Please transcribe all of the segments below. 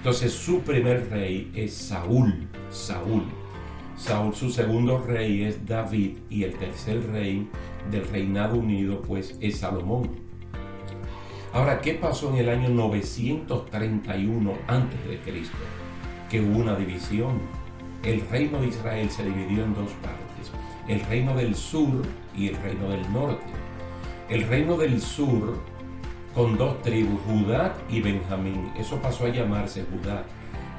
Entonces su primer rey es Saúl. Saúl, su segundo rey es David, y el tercer rey del reinado unido pues es Salomón. Ahora, ¿qué pasó en el año 931 antes de Cristo? Que hubo una división. El reino de Israel se dividió en dos partes: el reino del sur y el reino del norte. El reino del sur, con dos tribus, Judá y Benjamín, eso pasó a llamarse Judá.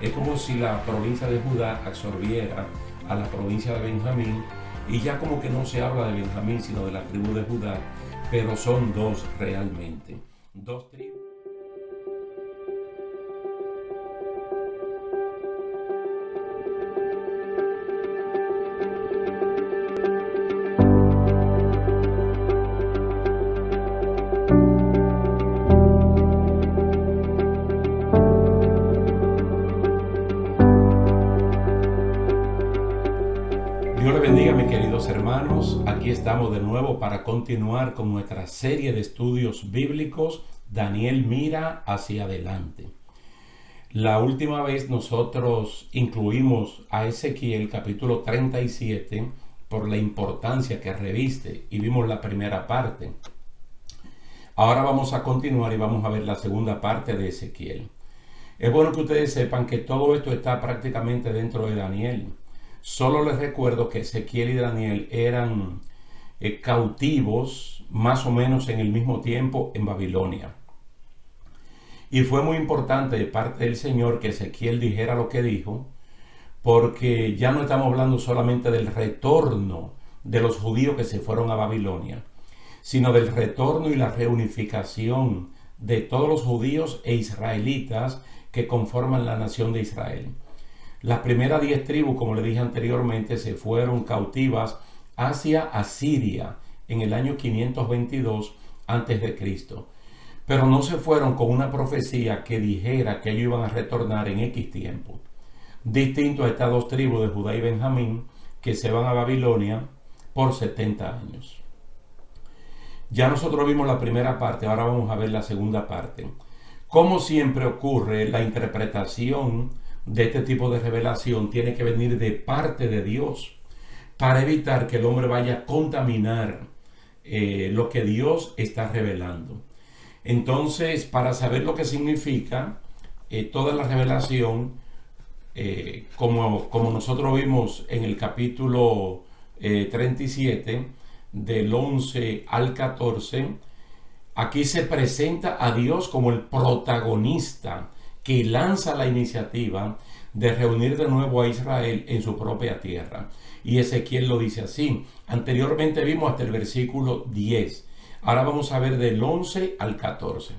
Es como si la provincia de Judá absorbiera a la provincia de Benjamín, y ya como que no se habla de Benjamín sino de la tribu de Judá, pero son dos realmente, dos tribus. Dios le bendiga, mis queridos hermanos. Aquí estamos de nuevo para continuar con nuestra serie de estudios bíblicos. Daniel mira hacia adelante. La última vez nosotros incluimos a Ezequiel capítulo 37 por la importancia que reviste, y vimos la primera parte. Ahora vamos a continuar y vamos a ver la segunda parte de Ezequiel. Es bueno que ustedes sepan que todo esto está prácticamente dentro de Daniel. Solo les recuerdo que Ezequiel y Daniel eran cautivos más o menos en el mismo tiempo en Babilonia. Y fue muy importante de parte del Señor que Ezequiel dijera lo que dijo, porque ya no estamos hablando solamente del retorno de los judíos que se fueron a Babilonia, sino del retorno y la reunificación de todos los judíos e israelitas que conforman la nación de Israel. Las primeras 10 tribus, como le dije anteriormente, se fueron cautivas hacia Asiria en el año 522 a.C. Pero no se fueron con una profecía que dijera que ellos iban a retornar en X tiempo. Distinto a estas dos tribus de Judá y Benjamín, que se van a Babilonia por 70 años. Ya nosotros vimos la primera parte, ahora vamos a ver la segunda parte. Como siempre ocurre, la interpretación de este tipo de revelación tiene que venir de parte de Dios, para evitar que el hombre vaya a contaminar lo que Dios está revelando. Entonces, para saber lo que significa toda la revelación, como nosotros vimos en el capítulo 37, del 11 al 14, aquí se presenta a Dios como el protagonista que lanza la iniciativa de reunir de nuevo a Israel en su propia tierra. Y Ezequiel lo dice así. Anteriormente vimos hasta el versículo 10. Ahora vamos a ver del 11 al 14.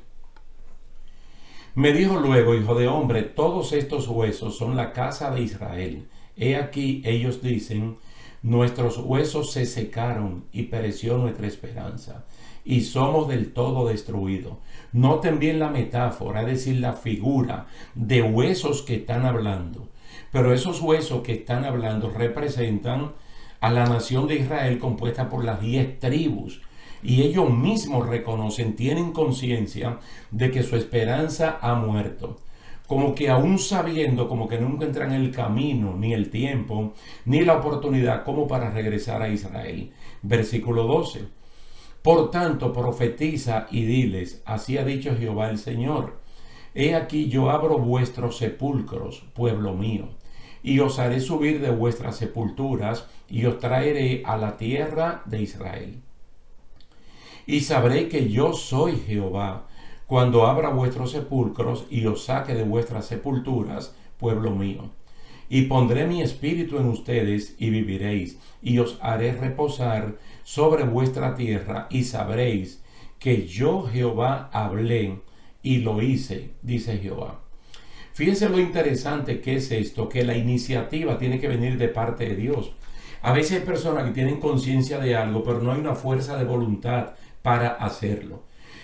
Me dijo luego, hijo de hombre, todos estos huesos son la casa de Israel. He aquí, ellos dicen, nuestros huesos se secaron y pereció nuestra esperanza, y somos del todo destruidos. Noten bien la metáfora, es decir, la figura de huesos que están hablando. Pero esos huesos que están hablando representan a la nación de Israel compuesta por las 10 tribus. Y ellos mismos reconocen, tienen conciencia de que su esperanza ha muerto. Como que aún sabiendo, como que no encuentran el camino, ni el tiempo, ni la oportunidad como para regresar a Israel. Versículo 12. Por tanto, profetiza y diles, así ha dicho Jehová el Señor. He aquí yo abro vuestros sepulcros, pueblo mío, y os haré subir de vuestras sepulturas, y os traeré a la tierra de Israel. Y sabréis que yo soy Jehová, cuando abra vuestros sepulcros y os saque de vuestras sepulturas, pueblo mío. Y pondré mi espíritu en ustedes y viviréis, y os haré reposar sobre vuestra tierra, y sabréis que yo Jehová hablé y lo hice, dice Jehová. Fíjense lo interesante que es esto, que la iniciativa tiene que venir de parte de Dios. A veces hay personas que tienen conciencia de algo, pero no hay una fuerza de voluntad para hacerlo.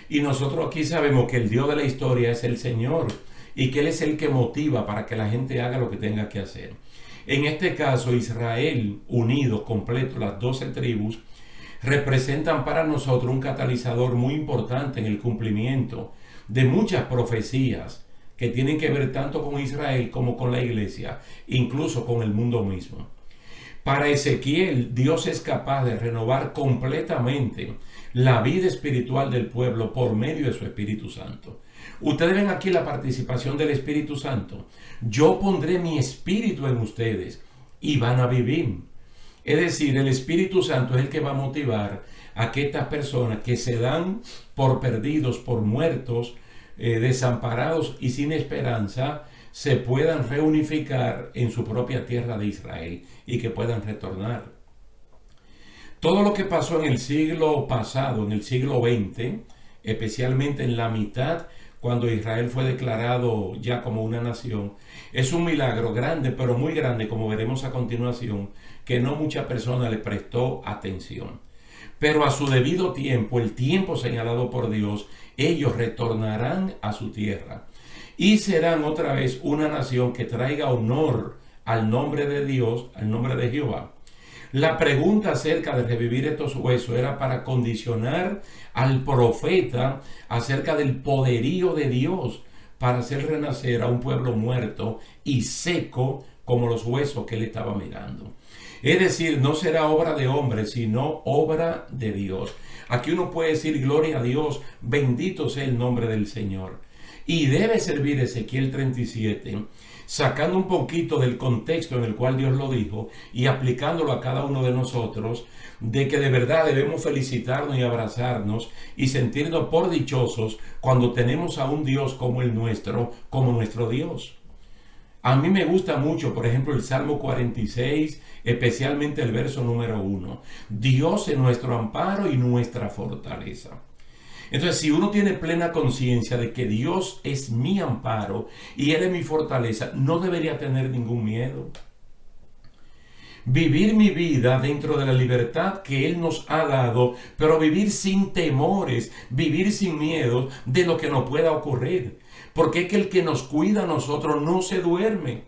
Y nosotros aquí sabemos que el Dios de la historia es el Señor, y que Él es el que motiva para que la gente haga lo que tenga que hacer. En este caso, Israel unido, completo, las 12 tribus, representan para nosotros un catalizador muy importante en el cumplimiento de muchas profecías que tienen que ver tanto con Israel como con la iglesia, incluso con el mundo mismo. Para Ezequiel, Dios es capaz de renovar completamente la vida espiritual del pueblo por medio de su Espíritu Santo. Ustedes ven aquí la participación del Espíritu Santo. Yo pondré mi espíritu en ustedes y van a vivir. Es decir, el Espíritu Santo es el que va a motivar a que estas personas que se dan por perdidos, por muertos, desamparados y sin esperanza, se puedan reunificar en su propia tierra de Israel y que puedan retornar. Todo lo que pasó en el siglo pasado, en el siglo XX, especialmente en la mitad, cuando Israel fue declarado ya como una nación, es un milagro grande, pero muy grande, como veremos a continuación, que no mucha persona le prestó atención. Pero a su debido tiempo, el tiempo señalado por Dios, ellos retornarán a su tierra y serán otra vez una nación que traiga honor al nombre de Dios, al nombre de Jehová. La pregunta acerca de revivir estos huesos era para condicionar al profeta acerca del poderío de Dios para hacer renacer a un pueblo muerto y seco como los huesos que él estaba mirando. Es decir, no será obra de hombre, sino obra de Dios. Aquí uno puede decir gloria a Dios, bendito sea el nombre del Señor. Y debe servir Ezequiel 37, sacando un poquito del contexto en el cual Dios lo dijo y aplicándolo a cada uno de nosotros, de que de verdad debemos felicitarnos y abrazarnos y sentirnos por dichosos cuando tenemos a un Dios como el nuestro, como nuestro Dios. A mí me gusta mucho, por ejemplo, el Salmo 46, especialmente el verso número 1. Dios es nuestro amparo y nuestra fortaleza. Entonces, si uno tiene plena conciencia de que Dios es mi amparo y Él es mi fortaleza, no debería tener ningún miedo. Vivir mi vida dentro de la libertad que Él nos ha dado, pero vivir sin temores, vivir sin miedo de lo que nos pueda ocurrir. Porque es que el que nos cuida a nosotros no se duerme.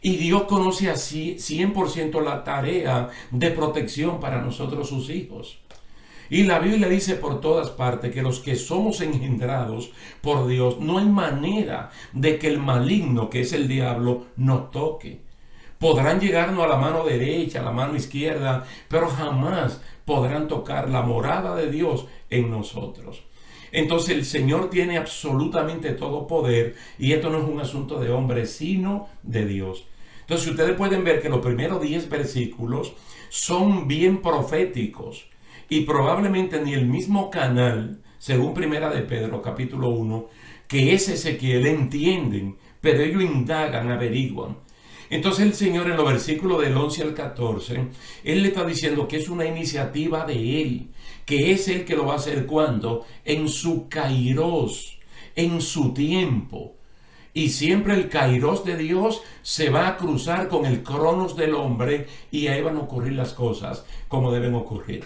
Y Dios conoce así 100% la tarea de protección para nosotros sus hijos. Y la Biblia dice por todas partes que los que somos engendrados por Dios, no hay manera de que el maligno, que es el diablo, nos toque. Podrán llegarnos a la mano derecha, a la mano izquierda, pero jamás podrán tocar la morada de Dios en nosotros. Entonces el Señor tiene absolutamente todo poder y esto no es un asunto de hombre, sino de Dios. Entonces ustedes pueden ver que los primeros 10 versículos son bien proféticos y probablemente ni el mismo canal, según Primera de Pedro capítulo 1, que es Ezequiel, entienden, pero ellos indagan, averiguan. Entonces el Señor en los versículos del 11 al 14, Él le está diciendo que es una iniciativa de Él, que es Él que lo va a hacer cuando, en su kairos, en su tiempo. Y siempre el kairos de Dios se va a cruzar con el cronos del hombre y ahí van a ocurrir las cosas como deben ocurrir.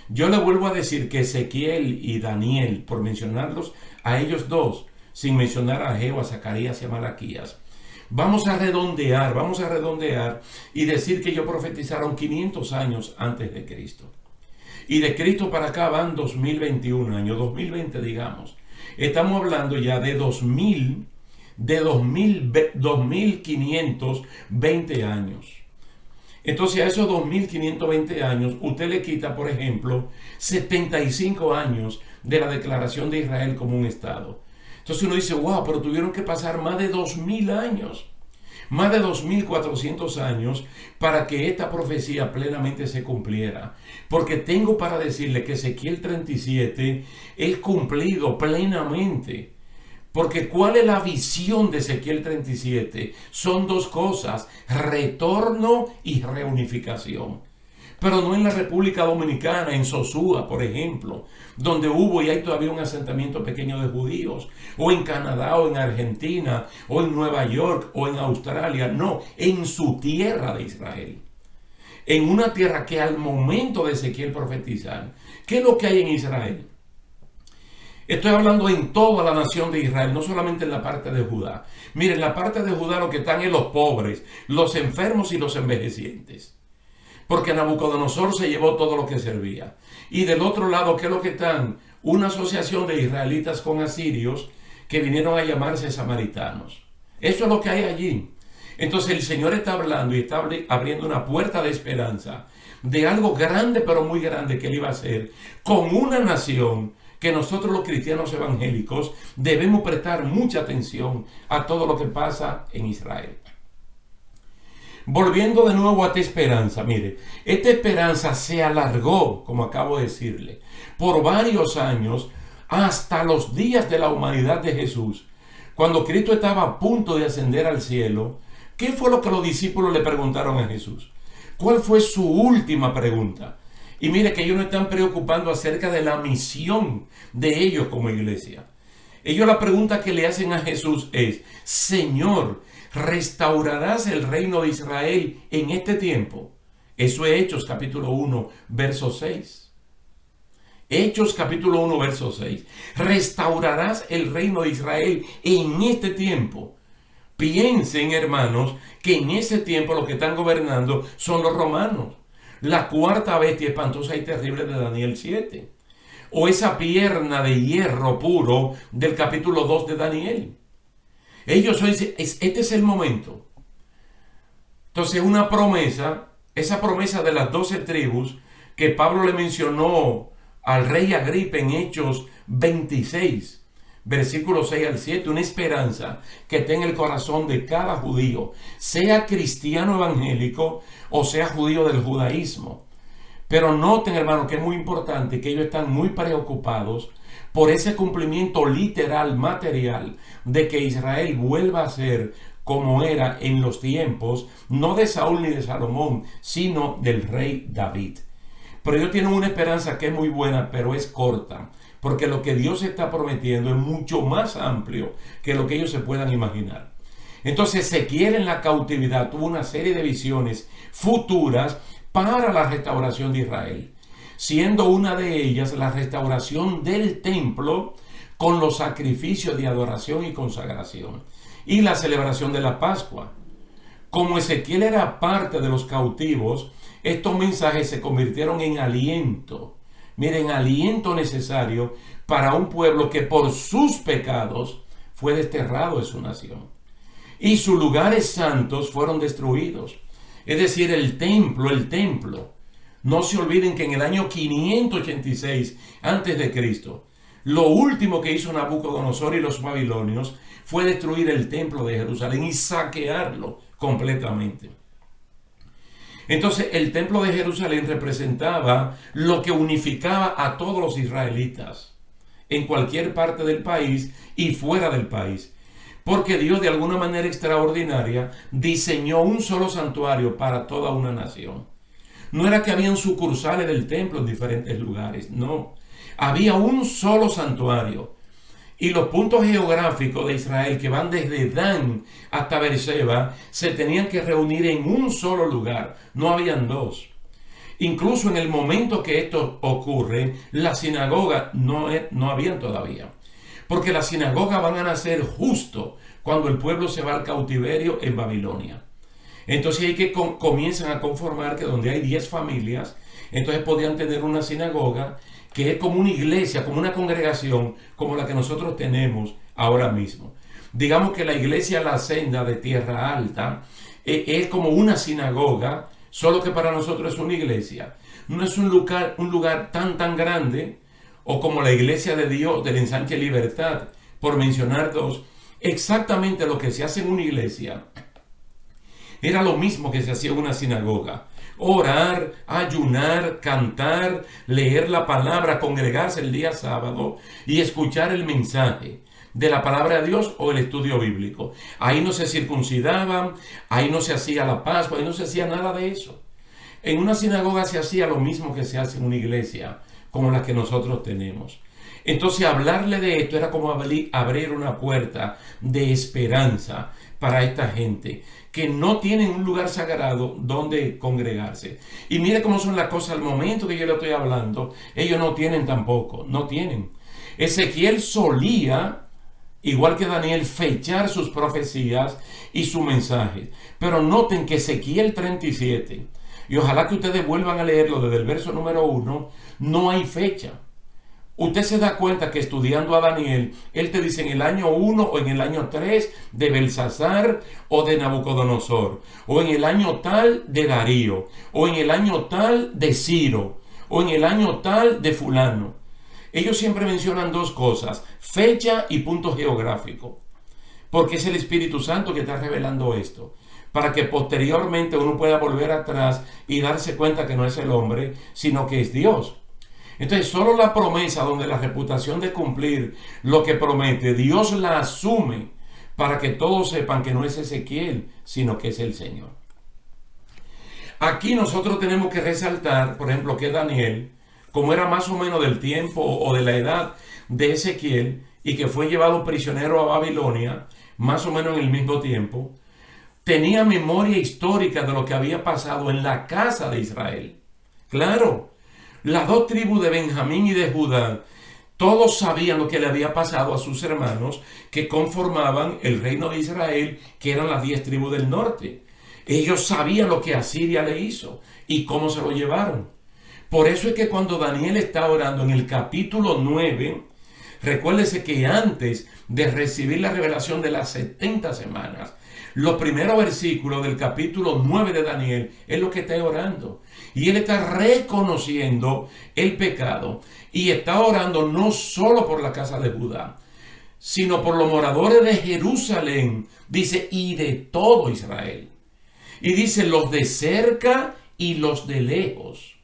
Yo le vuelvo a decir que Ezequiel y Daniel, por mencionarlos a ellos dos, sin mencionar a Ageo, a Zacarías y a Malaquías, vamos a redondear y decir que ellos profetizaron 500 años antes de Cristo. Y de Cristo para acá van 2021 años, 2020 digamos. Estamos hablando ya de 2520 años. Entonces a esos 2520 años usted le quita, por ejemplo, 75 años de la declaración de Israel como un estado. Entonces uno dice, wow, pero tuvieron que pasar más de 2000 años, más de 2400 años para que esta profecía plenamente se cumpliera. Porque tengo para decirle que Ezequiel 37 es cumplido plenamente. Porque ¿cuál es la visión de Ezequiel 37? Son dos cosas, retorno y reunificación. Pero no en la República Dominicana, en Sosúa, por ejemplo, donde hubo y hay todavía un asentamiento pequeño de judíos, o en Canadá, o en Argentina, o en Nueva York, o en Australia. No, en su tierra de Israel. En una tierra que al momento de Ezequiel profetizar, ¿qué es lo que hay en Israel? Estoy hablando en toda la nación de Israel, no solamente en la parte de Judá. Miren, en la parte de Judá lo que están es los pobres, los enfermos y los envejecientes. Porque Nabucodonosor se llevó todo lo que servía. Y del otro lado, ¿qué es lo que están? Una asociación de israelitas con asirios que vinieron a llamarse samaritanos. Eso es lo que hay allí. Entonces el Señor está hablando y está abriendo una puerta de esperanza de algo grande, pero muy grande, que Él iba a hacer con una nación que nosotros los cristianos evangélicos debemos prestar mucha atención a todo lo que pasa en Israel. Volviendo de nuevo a esta esperanza, mire, esta esperanza se alargó, como acabo de decirle, por varios años hasta los días de la humanidad de Jesús. Cuando Cristo estaba a punto de ascender al cielo, ¿qué fue lo que los discípulos le preguntaron a Jesús? ¿Cuál fue su última pregunta? Y mire que ellos no están preocupando acerca de la misión de ellos como iglesia. Ellos, la pregunta que le hacen a Jesús es: Señor, ¿restaurarás el reino de Israel en este tiempo? Eso es Hechos capítulo 1, verso 6. Hechos capítulo 1, verso 6. ¿Restaurarás el reino de Israel en este tiempo? Piensen, hermanos, que en ese tiempo los que están gobernando son los romanos. La cuarta bestia espantosa y terrible de Daniel 7. O esa pierna de hierro puro del capítulo 2 de Daniel. Ellos dicen, este es el momento. Entonces una promesa, esa promesa de las 12 tribus que Pablo le mencionó al rey Agripa en Hechos 26. Versículo 6 al 7, una esperanza que está en el corazón de cada judío, sea cristiano evangélico o sea judío del judaísmo. Pero noten, hermano, que es muy importante que ellos están muy preocupados por ese cumplimiento literal, material, de que Israel vuelva a ser como era en los tiempos, no de Saúl ni de Salomón, sino del rey David. Pero ellos tienen una esperanza que es muy buena, pero es corta. Porque lo que Dios está prometiendo es mucho más amplio que lo que ellos se puedan imaginar. Entonces Ezequiel en la cautividad tuvo una serie de visiones futuras para la restauración de Israel, siendo una de ellas la restauración del templo con los sacrificios de adoración y consagración y la celebración de la Pascua. Como Ezequiel era parte de los cautivos, estos mensajes se convirtieron en aliento. Miren, aliento necesario para un pueblo que por sus pecados fue desterrado de su nación. Y sus lugares santos fueron destruidos. Es decir, el templo. No se olviden que en el año 586 a.C., lo último que hizo Nabucodonosor y los babilonios fue destruir el templo de Jerusalén y saquearlo completamente. Entonces el templo de Jerusalén representaba lo que unificaba a todos los israelitas en cualquier parte del país y fuera del país, porque Dios de alguna manera extraordinaria diseñó un solo santuario para toda una nación. No era que habían sucursales del templo en diferentes lugares, no, había un solo santuario. Y los puntos geográficos de Israel que van desde Dan hasta Beerseba se tenían que reunir en un solo lugar. No habían dos. Incluso en el momento que esto ocurre, la sinagoga no habían todavía. Porque las sinagogas van a nacer justo cuando el pueblo se va al cautiverio en Babilonia. Entonces hay que comienzan a conformar que donde hay 10 familias, entonces podían tener una sinagoga que es como una iglesia, como una congregación, como la que nosotros tenemos ahora mismo. Digamos que la iglesia La Senda de Tierra Alta es como una sinagoga, solo que para nosotros es una iglesia. No es un lugar tan grande, o como la iglesia de Dios del Ensanche Libertad, por mencionar dos. Exactamente lo que se hace en una iglesia era lo mismo que se hacía en una sinagoga. Orar, ayunar, cantar, leer la palabra, congregarse el día sábado y escuchar el mensaje de la palabra de Dios o el estudio bíblico. Ahí no se circuncidaban, ahí no se hacía la Pascua, ahí no se hacía nada de eso. En una sinagoga se hacía lo mismo que se hace en una iglesia, como la que nosotros tenemos. Entonces hablarle de esto era como abrir una puerta de esperanza para esta gente que no tienen un lugar sagrado donde congregarse. Y mire cómo son las cosas al momento que yo le estoy hablando. Ellos no tienen tampoco, no tienen. Ezequiel solía, igual que Daniel, fechar sus profecías y sus mensajes. Pero noten que Ezequiel 37, y ojalá que ustedes vuelvan a leerlo desde el verso número 1, no hay fecha. Usted se da cuenta que estudiando a Daniel, él te dice en el año 1 o en el año 3 de Belsasar o de Nabucodonosor, o en el año tal de Darío, o en el año tal de Ciro, o en el año tal de fulano. Ellos siempre mencionan dos cosas: fecha y punto geográfico, porque es el Espíritu Santo que está revelando esto, para que posteriormente uno pueda volver atrás y darse cuenta que no es el hombre, sino que es Dios. Entonces, solo la promesa donde la reputación de cumplir lo que promete, Dios la asume para que todos sepan que no es Ezequiel, sino que es el Señor. Aquí nosotros tenemos que resaltar, por ejemplo, que Daniel, como era más o menos del tiempo o de la edad de Ezequiel y que fue llevado prisionero a Babilonia, más o menos en el mismo tiempo, tenía memoria histórica de lo que había pasado en la casa de Israel. Claro, las dos tribus de Benjamín y de Judá, todos sabían lo que le había pasado a sus hermanos que conformaban el reino de Israel, que eran las 10 tribus del norte. Ellos sabían lo que Asiria le hizo y cómo se lo llevaron. Por eso es que cuando Daniel está orando en el capítulo 9, recuérdese que antes de recibir la revelación de las 70 semanas, los primeros versículos del capítulo 9 de Daniel es lo que está orando. Y él está reconociendo el pecado y está orando no solo por la casa de Judá, sino por los moradores de Jerusalén, dice, y de todo Israel. Y dice, los de cerca y los de lejos,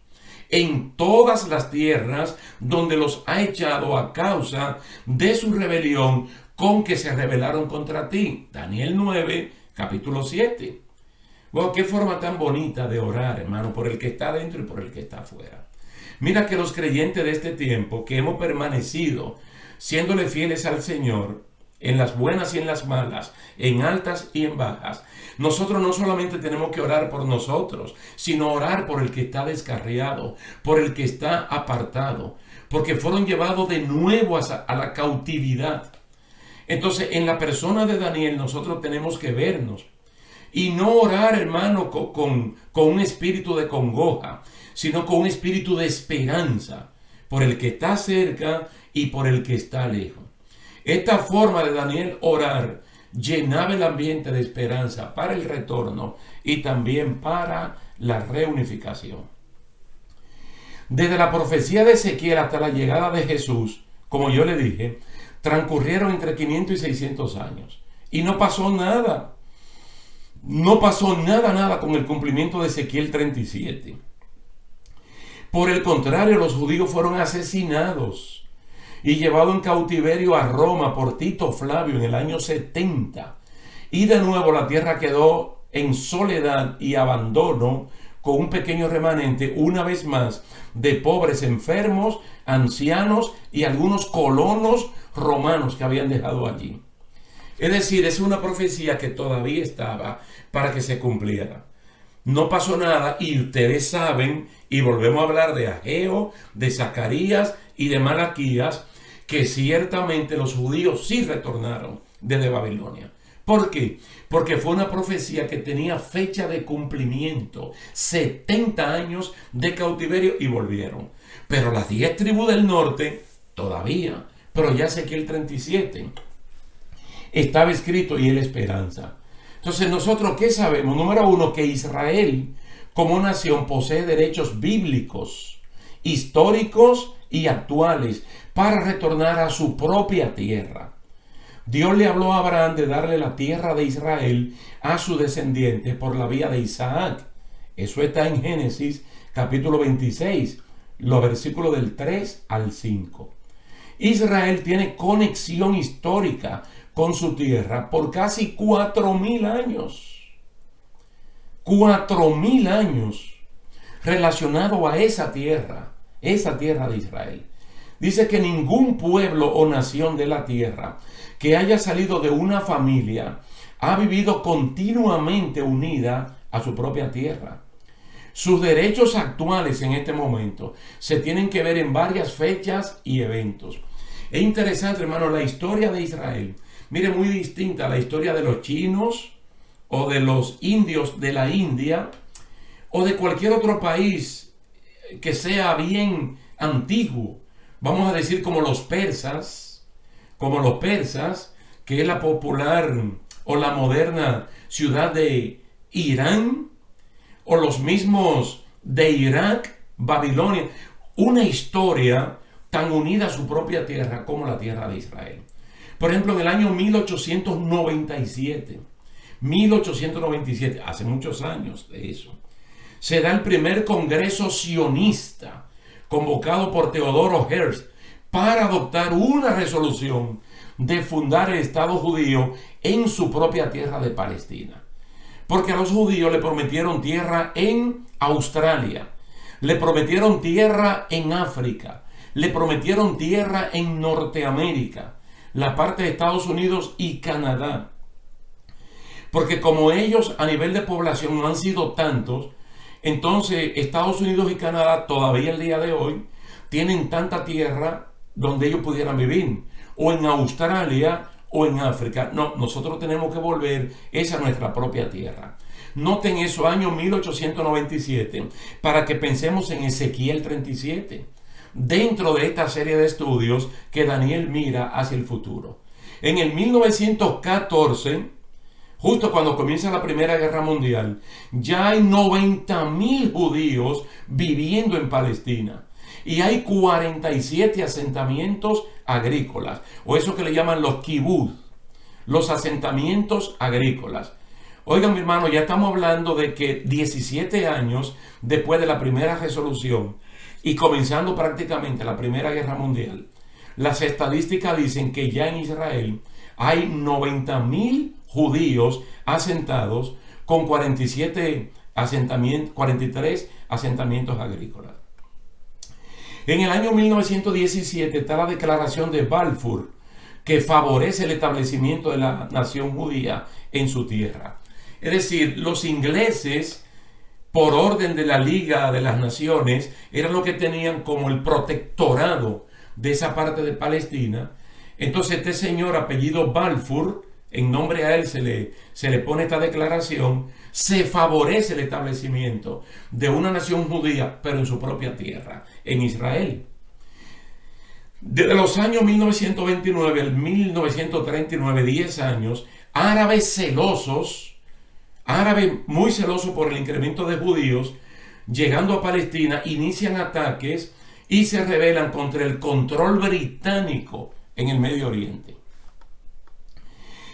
en todas las tierras donde los ha echado a causa de su rebelión con que se rebelaron contra ti. Daniel 9, capítulo 7. Wow, qué forma tan bonita de orar, hermano, por el que está dentro y por el que está afuera. Mira que los creyentes de este tiempo, que hemos permanecido siéndole fieles al Señor, en las buenas y en las malas, en altas y en bajas, nosotros no solamente tenemos que orar por nosotros, sino orar por el que está descarriado, por el que está apartado, porque fueron llevados de nuevo a la cautividad. Entonces, en la persona de Daniel nosotros tenemos que vernos y no orar, hermano, con un espíritu de congoja, sino con un espíritu de esperanza por el que está cerca y por el que está lejos. Esta forma de Daniel orar llenaba el ambiente de esperanza para el retorno y también para la reunificación. Desde la profecía de Ezequiel hasta la llegada de Jesús, como yo le dije, transcurrieron entre 500 y 600 años. Y no pasó nada. No pasó nada con el cumplimiento de Ezequiel 37. Por el contrario, los judíos fueron asesinados y llevados en cautiverio a Roma por Tito Flavio en el año 70. Y de nuevo la tierra quedó en soledad y abandono, con un pequeño remanente, una vez más, de pobres enfermos, ancianos y algunos colonos romanos que habían dejado allí. Es decir, es una profecía que todavía estaba para que se cumpliera. No pasó nada y ustedes saben, y volvemos a hablar de Ageo, de Zacarías y de Malaquías, que ciertamente los judíos sí retornaron desde Babilonia. ¿Por qué? Porque fue una profecía que tenía fecha de cumplimiento, 70 años de cautiverio y volvieron. Pero las 10 tribus del norte todavía, pero ya Ezequiel 37 estaba escrito y es la esperanza. Entonces, ¿nosotros qué sabemos? Número uno, que Israel como nación posee derechos bíblicos, históricos y actuales para retornar a su propia tierra. Dios le habló a Abraham de darle la tierra de Israel a su descendiente por la vía de Isaac. Eso está en Génesis capítulo 26, los versículos del 3 al 5. Israel tiene conexión histórica con su tierra por casi 4,000 años. 4,000 años relacionado a esa tierra de Israel. Dice que ningún pueblo o nación de la tierra que haya salido de una familia ha vivido continuamente unida a su propia tierra. Sus derechos actuales en este momento se tienen que ver en varias fechas y eventos. Es interesante, hermano, la historia de Israel. Mire, muy distinta a la historia de los chinos o de los indios de la India o de cualquier otro país que sea bien antiguo, vamos a decir como los persas, que es la popular o la moderna ciudad de Irán, o los mismos de Irak, Babilonia, una historia tan unida a su propia tierra como la tierra de Israel. Por ejemplo, en el año 1897, hace muchos años de eso, se da el primer congreso sionista convocado por Teodoro Herzl para adoptar una resolución de fundar el Estado judío en su propia tierra de Palestina. Porque a los judíos le prometieron tierra en Australia, le prometieron tierra en África, le prometieron tierra en Norteamérica, la parte de Estados Unidos y Canadá. Porque como ellos a nivel de población no han sido tantos, entonces Estados Unidos y Canadá todavía el día de hoy tienen tanta tierra donde ellos pudieran vivir, o en Australia o en África. No, nosotros tenemos que volver esa nuestra propia tierra. Noten eso, año 1897, para que pensemos en Ezequiel 37, dentro de esta serie de estudios que Daniel mira hacia el futuro. En el 1914, justo cuando comienza la Primera Guerra Mundial, ya hay 90,000 judíos viviendo en Palestina. Y hay 47 asentamientos agrícolas, o eso que le llaman los kibbutz, los asentamientos agrícolas. Oigan, mi hermano, ya estamos hablando de que 17 años después de la primera resolución y comenzando prácticamente la Primera Guerra Mundial, las estadísticas dicen que ya en Israel hay 90,000 judíos asentados con 43 asentamientos agrícolas. En el año 1917 está la declaración de Balfour, que favorece el establecimiento de la nación judía en su tierra. Es decir, los ingleses, por orden de la Liga de las Naciones, eran los que tenían como el protectorado de esa parte de Palestina. Entonces este señor apellido Balfour, en nombre a él se le pone esta declaración, se favorece el establecimiento de una nación judía, pero en su propia tierra, en Israel. Desde los años 1929 al 1939, 10 años, árabes muy celosos por el incremento de judíos, llegando a Palestina, inician ataques y se rebelan contra el control británico en el Medio Oriente.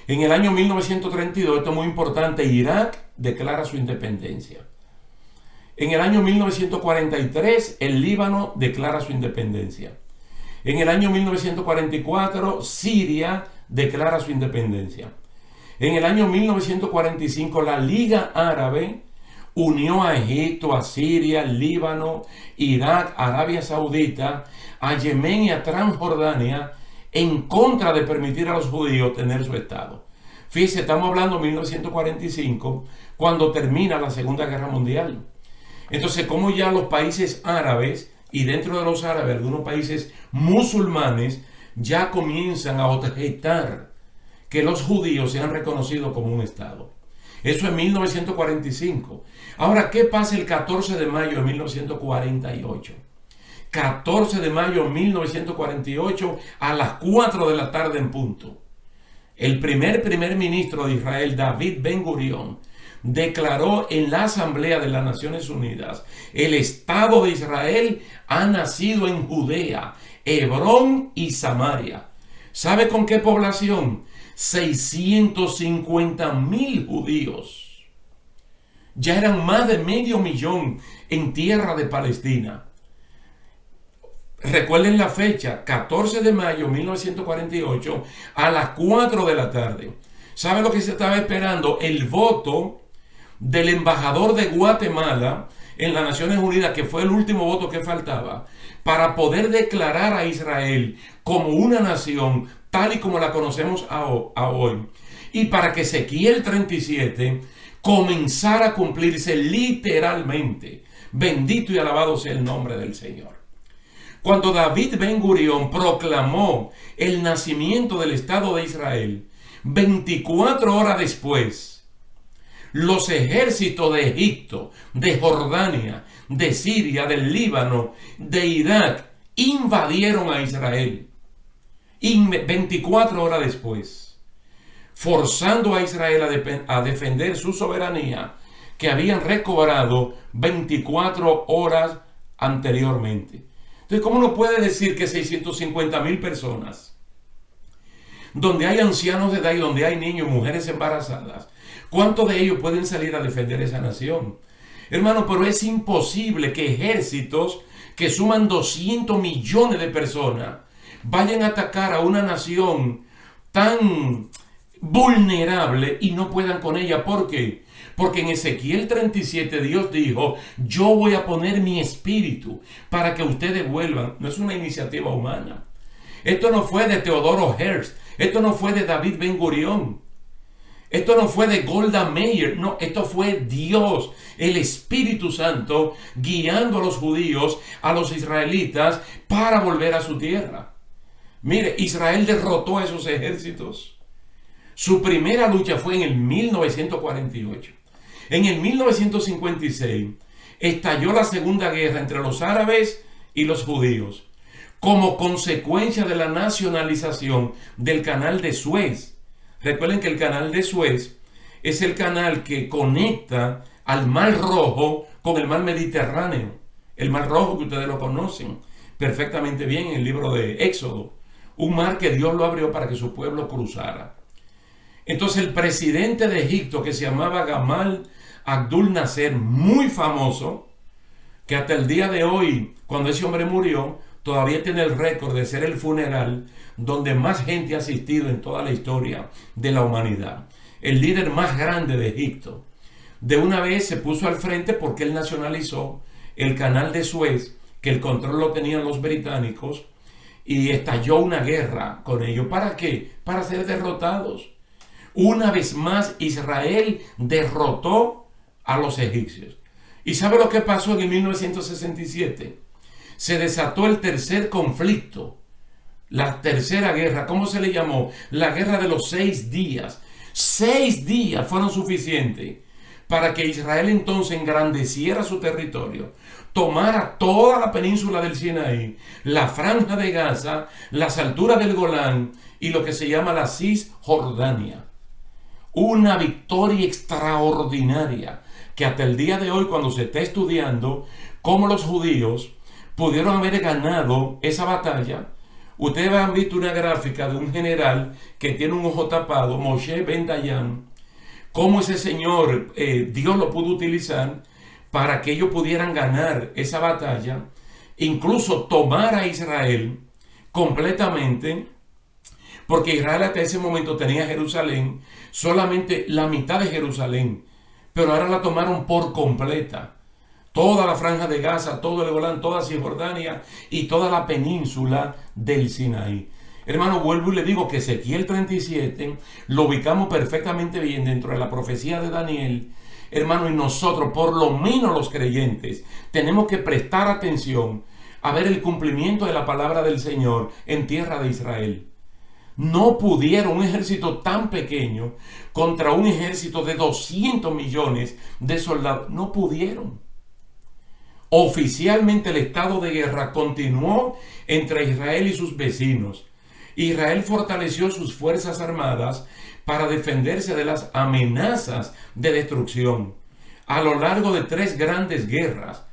En el año 1932, esto es muy importante, Irak declara su independencia. En el año 1943, el Líbano declara su independencia. En el año 1944, Siria declara su independencia. En el año 1945, la Liga Árabe unió a Egipto, a Siria, Líbano, Irak, Arabia Saudita, a Yemen y a Transjordania en contra de permitir a los judíos tener su estado. Fíjense, estamos hablando de 1945, cuando termina la Segunda Guerra Mundial. Entonces, como ya los países árabes, y dentro de los árabes, algunos países musulmanes, ya comienzan a objetar que los judíos sean reconocidos como un estado. Eso en 1945. Ahora, ¿qué pasa el 14 de mayo de 1948? 14 de mayo de 1948 a las 4 de la tarde en punto. El primer ministro de Israel, David Ben Gurión, declaró en la Asamblea de las Naciones Unidas: el Estado de Israel ha nacido en Judea, Hebrón y Samaria. ¿Sabe con qué población? 650,000 judíos. Ya eran más de 500,000 en tierra de Palestina. Recuerden la fecha, 14 de mayo de 1948 a las 4 de la tarde. ¿Sabe lo que se estaba esperando? El voto del embajador de Guatemala en las Naciones Unidas, que fue el último voto que faltaba, para poder declarar a Israel como una nación tal y como la conocemos a hoy. Y para que Ezequiel 37 comenzara a cumplirse literalmente. Bendito y alabado sea el nombre del Señor. Cuando David Ben Gurión proclamó el nacimiento del Estado de Israel, 24 horas después, los ejércitos de Egipto, de Jordania, de Siria, del Líbano, de Irak invadieron a Israel. Y 24 horas después, forzando a Israel a defender su soberanía que habían recobrado 24 horas anteriormente. Entonces, ¿cómo uno puede decir que 650,000 personas, donde hay ancianos de edad y donde hay niños, mujeres embarazadas, cuántos de ellos pueden salir a defender esa nación? Hermano, pero es imposible que ejércitos que suman 200 millones de personas vayan a atacar a una nación tan vulnerable y no puedan con ella. ¿Por qué? Porque en Ezequiel 37 Dios dijo: yo voy a poner mi espíritu para que ustedes vuelvan. No es una iniciativa humana. Esto no fue de Teodoro Herzl. Esto no fue de David Ben Gurión. Esto no fue de Golda Meir. No, esto fue Dios, el Espíritu Santo, guiando a los judíos, a los israelitas, para volver a su tierra. Mire, Israel derrotó a esos ejércitos. Su primera lucha fue en el 1948. En el 1956 estalló la Segunda Guerra entre los árabes y los judíos, como consecuencia de la nacionalización del Canal de Suez. Recuerden que el Canal de Suez es el canal que conecta al Mar Rojo con el Mar Mediterráneo. El Mar Rojo, que ustedes lo conocen perfectamente bien en el libro de Éxodo. Un mar que Dios lo abrió para que su pueblo cruzara. Entonces el presidente de Egipto, que se llamaba Gamal Abdul Nasser, muy famoso, que hasta el día de hoy, cuando ese hombre murió, todavía tiene el récord de ser el funeral donde más gente ha asistido en toda la historia de la humanidad. El líder más grande de Egipto. De una vez se puso al frente porque él nacionalizó el Canal de Suez, que el control lo tenían los británicos, y estalló una guerra con ellos. ¿Para qué? Para ser derrotados. Una vez más Israel derrotó a los egipcios. ¿Y sabe lo que pasó en 1967? Se desató el tercer conflicto, la tercera guerra. ¿Cómo se le llamó? La guerra de los 6 días. 6 días fueron suficientes para que Israel entonces engrandeciera su territorio, tomara toda la península del Sinaí, la franja de Gaza, las alturas del Golán y lo que se llama la Cisjordania. Una victoria extraordinaria que hasta el día de hoy, cuando se está estudiando cómo los judíos pudieron haber ganado esa batalla, ustedes han visto una gráfica de un general que tiene un ojo tapado, Moshe Ben Dayan, cómo ese señor, Dios lo pudo utilizar para que ellos pudieran ganar esa batalla, incluso tomar a Israel completamente, porque Israel hasta ese momento tenía Jerusalén, solamente la mitad de Jerusalén, pero ahora la tomaron por completa. Toda la franja de Gaza, todo el Golán, toda Cisjordania y toda la península del Sinaí. Hermano, vuelvo y le digo que Ezequiel 37 lo ubicamos perfectamente bien dentro de la profecía de Daniel. Hermano, y nosotros, por lo menos los creyentes, tenemos que prestar atención a ver el cumplimiento de la palabra del Señor en tierra de Israel. No pudieron un ejército tan pequeño contra un ejército de 200 millones de soldados. No pudieron. Oficialmente el estado de guerra continuó entre Israel y sus vecinos. Israel fortaleció sus fuerzas armadas para defenderse de las amenazas de destrucción a lo largo de 3 grandes guerras.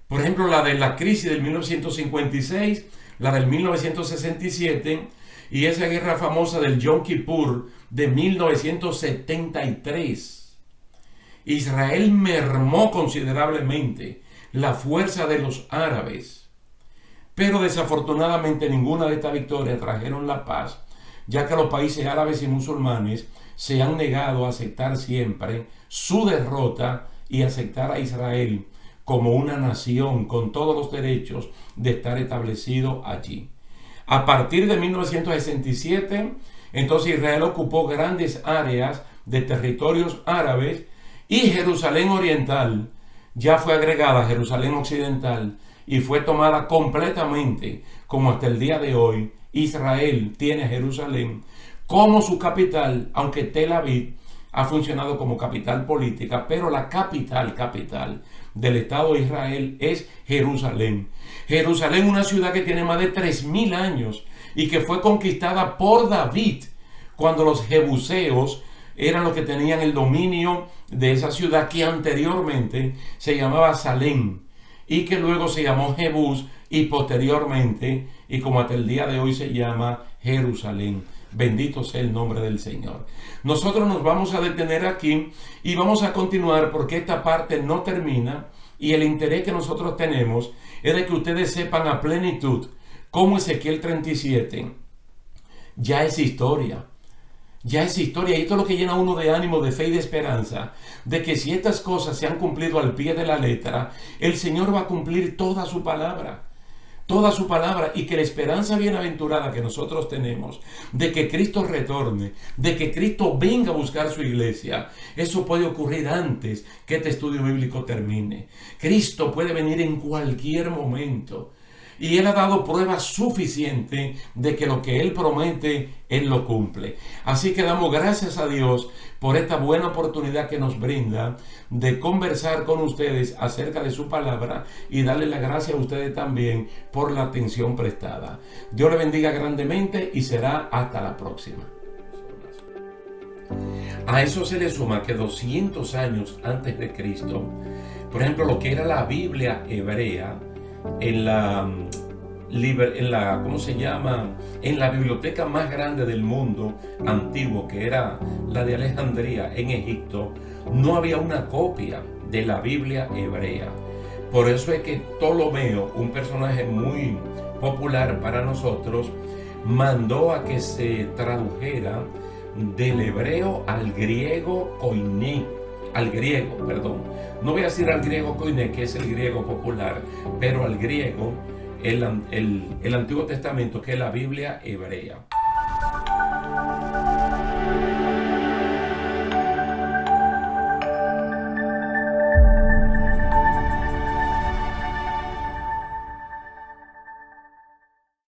Por ejemplo, la de la crisis del 1956, la del 1967 y esa guerra famosa del Yom Kippur de 1973. Israel mermó considerablemente la fuerza de los árabes, pero desafortunadamente ninguna de estas victorias trajeron la paz, ya que los países árabes y musulmanes se han negado a aceptar siempre su derrota y aceptar a Israel como una nación con todos los derechos de estar establecido allí. A partir de 1967, entonces Israel ocupó grandes áreas de territorios árabes y Jerusalén Oriental ya fue agregada a Jerusalén Occidental y fue tomada completamente, como hasta el día de hoy Israel tiene Jerusalén como su capital, aunque Tel Aviv ha funcionado como capital política, pero la capital del Estado de Israel es Jerusalén. Jerusalén, una ciudad que tiene más de 3000 años y que fue conquistada por David cuando los jebuseos eran los que tenían el dominio de esa ciudad que anteriormente se llamaba Salem y que luego se llamó Jebús y posteriormente, y como hasta el día de hoy se llama Jerusalén. Bendito sea el nombre del Señor. Nosotros nos vamos a detener aquí y vamos a continuar porque esta parte no termina y el interés que nosotros tenemos es de que ustedes sepan a plenitud cómo Ezequiel 37 ya es historia. Ya es historia, y esto es lo que llena a uno de ánimo, de fe y de esperanza, de que si estas cosas se han cumplido al pie de la letra, el Señor va a cumplir toda su palabra, y que la esperanza bienaventurada que nosotros tenemos, de que Cristo retorne, de que Cristo venga a buscar su iglesia, eso puede ocurrir antes que este estudio bíblico termine. Cristo puede venir en cualquier momento. Y Él ha dado pruebas suficientes de que lo que Él promete, Él lo cumple. Así que damos gracias a Dios por esta buena oportunidad que nos brinda de conversar con ustedes acerca de su palabra y darle las gracias a ustedes también por la atención prestada. Dios le bendiga grandemente y será hasta la próxima. A eso se le suma que 200 años antes de Cristo, por ejemplo, lo que era la Biblia hebrea, en la ¿cómo se llama? En la biblioteca más grande del mundo antiguo, que era la de Alejandría en Egipto, no había una copia de la Biblia hebrea. Por eso es que Ptolomeo, un personaje muy popular para nosotros, mandó a que se tradujera del hebreo al griego koiné. No voy a decir al griego koiné, que es el griego popular, pero al griego, el Antiguo Testamento, que es la Biblia hebrea.